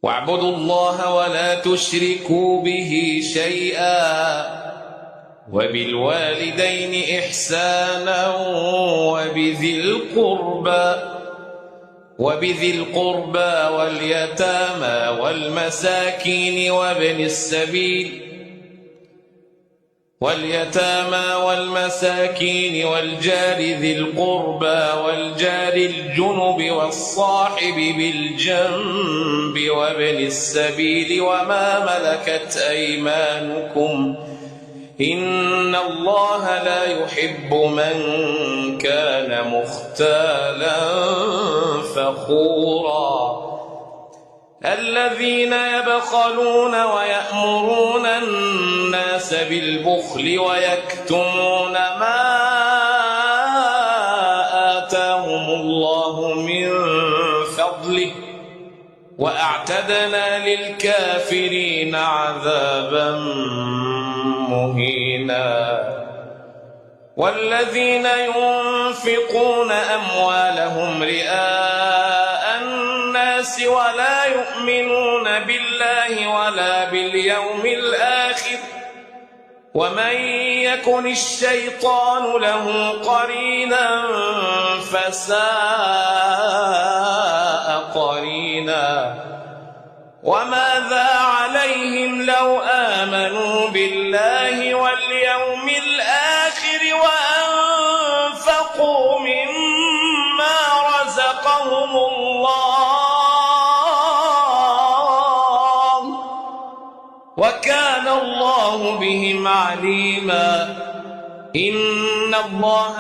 واعبدوا الله ولا تشركوا به شيئا وبالوالدين إحسانا وبذي القربى واليتامى والمساكين والجار ذي القربى والجار الجنب والصاحب بالجنب وابن السبيل وما ملكت أيمانكم إن الله لا يحب من كان مختالا فخورا الذين يبخلون ويأمرون الناس بالبخل ويكتمون ما آتاهم الله من فضله وأعتدنا للكافرين عذابا مهينا والذين ينفقون أموالهم رئاء الناس ولا يؤمنون بالله ولا باليوم الآخر ومن يكن الشيطان له قرينا فساء قرينا وماذا عليهم لو آمنوا بالله واليوم الآخر وأنفقوا مما رزقهم الله وكان الله بهم عليما إن الله